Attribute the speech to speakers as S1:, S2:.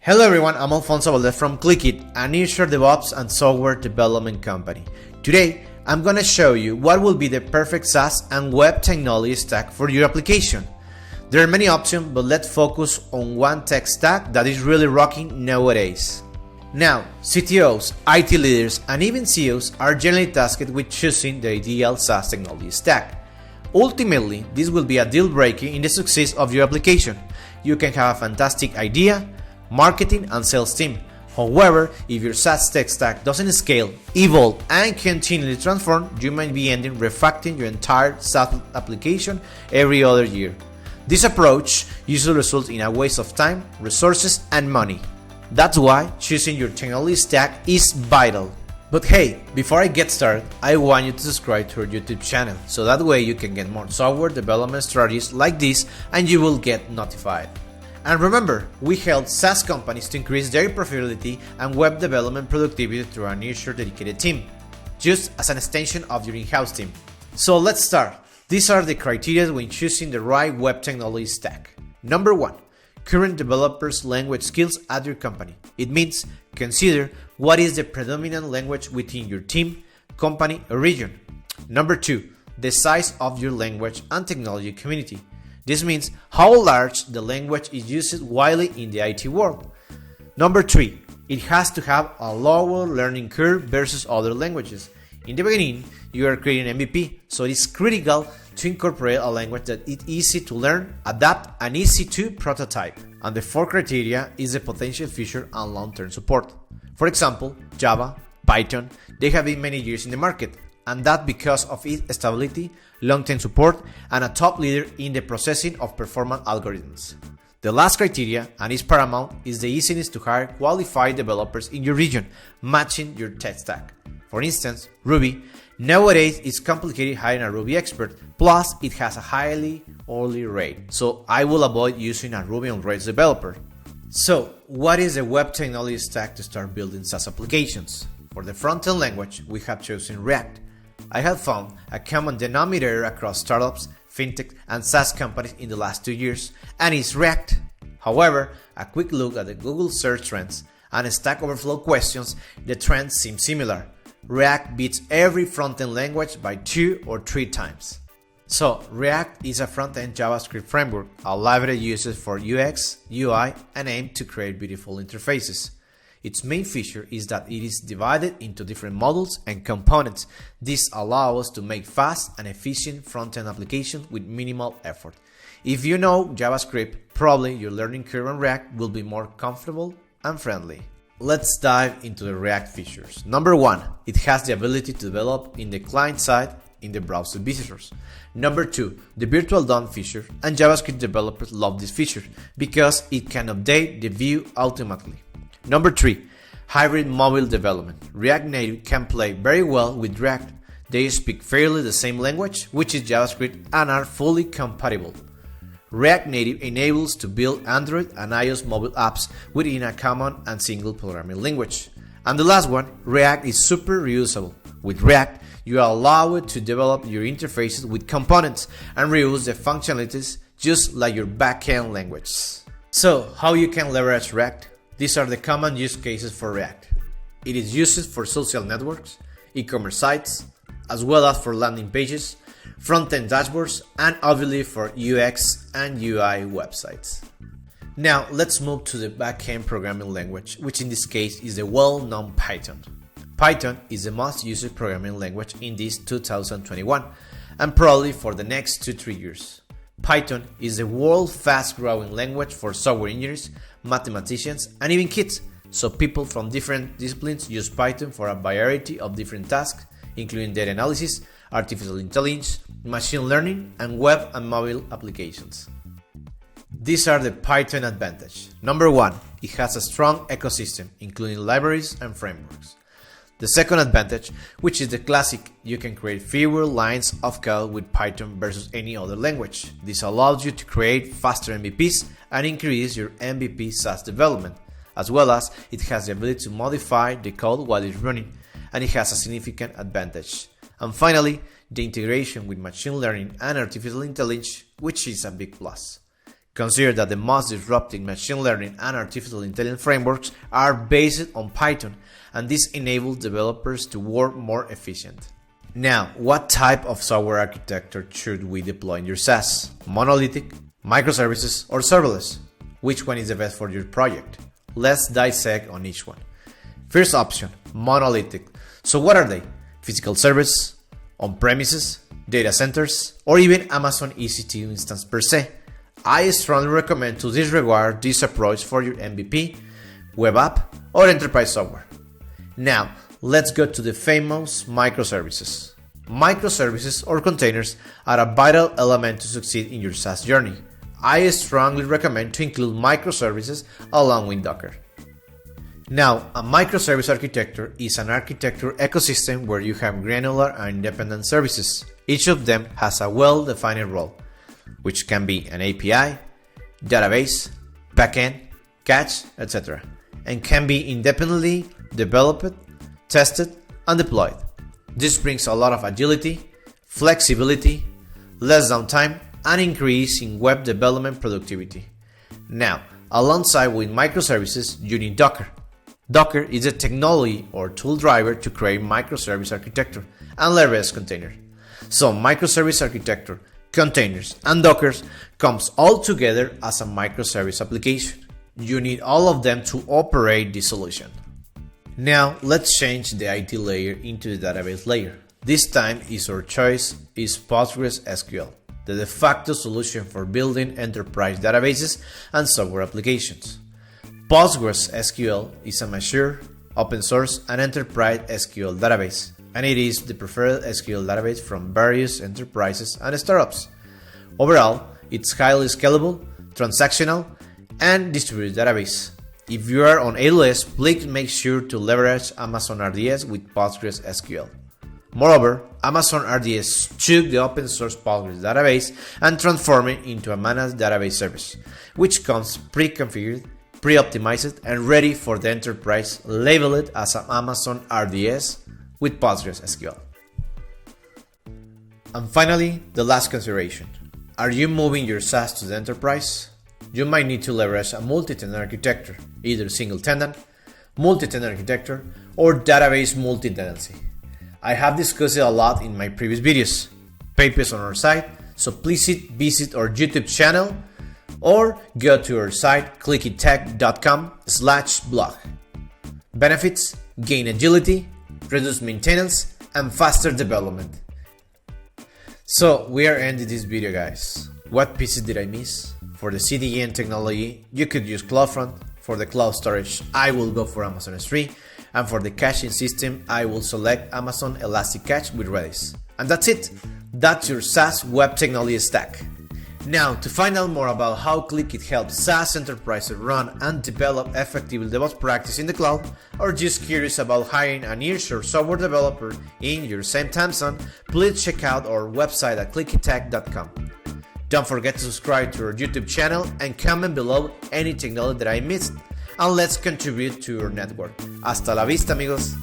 S1: Hello everyone, I'm Alfonso Valdez from Clickit, a nearshore DevOps and software development company. Today, I'm gonna show you what will be the perfect SaaS and web technology stack for your application. There are many options, but let's focus on one tech stack that is really rocking nowadays. Now, CTOs, IT leaders, and even CEOs are generally tasked with choosing the ideal SaaS technology stack. Ultimately, this will be a deal breaker in the success of your application. You can have a fantastic idea, marketing and sales team. However, if your SaaS tech stack doesn't scale, evolve, and continually transform, you might be ending refactoring your entire SaaS application every other year. This approach usually results in a waste of time, resources, and money. That's why choosing your technology stack is vital. But hey, before I get started, I want you to subscribe to our YouTube channel, so that way you can get more software development strategies like this and you will get notified. And remember, we help SaaS companies to increase their profitability and web development productivity through our nearshore dedicated team, just as an extension of your in-house team. So let's start. These are the criteria when choosing the right web technology stack. Number 1. Current developers' language skills at your company. It means consider what is the predominant language within your team, company, or region. Number 2. The size of your language and technology community. This means how large the language is used widely in the IT world. Number 3. It has to have a lower learning curve versus other languages. In the beginning, you are creating an MVP, so it is critical to incorporate a language that is easy to learn, adapt, and easy to prototype. And the 4th criteria is the potential future and long-term support. For example, Java, Python, they have been many years in the market, and that because of its stability, long-term support, and a top leader in the processing of performance algorithms. The last criteria, and is paramount, is the easiness to hire qualified developers in your region, matching your tech stack. For instance, Ruby. Nowadays, it's complicated hiring a Ruby expert, plus it has a highly hourly rate, so I will avoid using a Ruby on Rails developer. So, what is the web technology stack to start building SaaS applications? For the front-end language, we have chosen React. I have found a common denominator across startups, fintech, and SaaS companies in the last 2 years, and it's React. However, a quick look at the Google search trends and Stack Overflow questions, the trends seem similar. React beats every front-end language by 2 or 3 times. So, React is a front-end JavaScript framework, a library used for UX, UI, and aimed to create beautiful interfaces. Its main feature is that it is divided into different modules and components. This allows us to make fast and efficient front-end applications with minimal effort. If you know JavaScript, probably your learning curve on React will be more comfortable and friendly. Let's dive into the React features. Number 1, it has the ability to develop in the client side in the browser visitors. Number 2, the virtual DOM feature, and JavaScript developers love this feature because it can update the view automatically. Number 3, hybrid mobile development. React Native can play very well with React. They speak fairly the same language, which is JavaScript, and are fully compatible. React Native enables to build Android and iOS mobile apps within a common and single programming language. And the last one, React is super reusable. With React, you are allowed to develop your interfaces with components and reuse the functionalities just like your backend languages. So, how you can leverage React? These are the common use cases for React. It is used for social networks, e-commerce sites, as well as for landing pages, front-end dashboards, and obviously for UX and UI websites. Now, let's move to the backend programming language, which in this case is the well-known Python. Python is the most used programming language in this 2021, and probably for the next 2-3 years. Python is the world's fast-growing language for software engineers, mathematicians, and even kids, so people from different disciplines use Python for a variety of different tasks, including data analysis, artificial intelligence, machine learning, and web and mobile applications. These are the Python advantages. Number 1, it has a strong ecosystem, including libraries and frameworks. The second advantage, which is the classic, you can create fewer lines of code with Python versus any other language. This allows you to create faster MVPs and increase your MVP SaaS development, as well as it has the ability to modify the code while it's running, and it has a significant advantage. And finally, the integration with machine learning and artificial intelligence, which is a big plus. Consider that the most disruptive machine learning and artificial intelligence frameworks are based on Python, and this enables developers to work more efficient. Now, what type of software architecture should we deploy in your SaaS? Monolithic, microservices, or serverless? Which one is the best for your project? Let's dissect on each one. First option, monolithic. So what are they? Physical service, on-premises, data centers, or even Amazon EC2 instance per se. I strongly recommend to disregard this approach for your MVP, web app, or enterprise software. Now, let's go to the famous microservices. Microservices or containers are a vital element to succeed in your SaaS journey. I strongly recommend to include microservices along with Docker. Now, a microservice architecture is an architecture ecosystem where you have granular and independent services. Each of them has a well-defined role, which can be an API, database, backend, cache, etc., and can be independently developed, tested, and deployed. This brings a lot of agility, flexibility, less downtime, and increase in web development productivity. Now, alongside with microservices, you need Docker. Docker is a technology or tool driver to create microservice architecture and leverage containers. So microservice architecture, containers, and Docker comes all together as a microservice application. You need all of them to operate the solution. Now let's change the IT layer into the database layer. This time our choice is PostgreSQL, the de facto solution for building enterprise databases and software applications. PostgreSQL is a mature, open source, and enterprise SQL database, and it is the preferred SQL database from various enterprises and startups. Overall, it's highly scalable, transactional, and distributed database. If you are on AWS, please make sure to leverage Amazon RDS with PostgreSQL. Moreover, Amazon RDS took the open source Postgres database and transformed it into a managed database service, which comes pre-configured, pre-optimized, and ready for the enterprise, labeled as an Amazon RDS with PostgreSQL. And finally, the last consideration. Are you moving your SaaS to the enterprise? You might need to leverage a multi-tenant architecture, either single-tenant, multi-tenant architecture, or database multi-tenancy. I have discussed it a lot in my previous videos, papers on our site, so please visit our YouTube channel or go to our site clickittech.com/blog. Benefits: gain agility, reduce maintenance, and faster development. So we are ending this video, guys. What pieces did I miss? For the CDN technology, you could use CloudFront. For the cloud storage, I will go for Amazon S3. And for the caching system, I will select Amazon Elastic Cache with Redis. And that's it. That's your SaaS web technology stack. Now, to find out more about how Clickit helps SaaS enterprises run and develop effective DevOps practice in the cloud, or just curious about hiring a nearshore software developer in your same time zone, please check out our website at clickittech.com. Don't forget to subscribe to our YouTube channel and comment below any technology that I missed, and let's contribute to your network. Hasta la vista, amigos.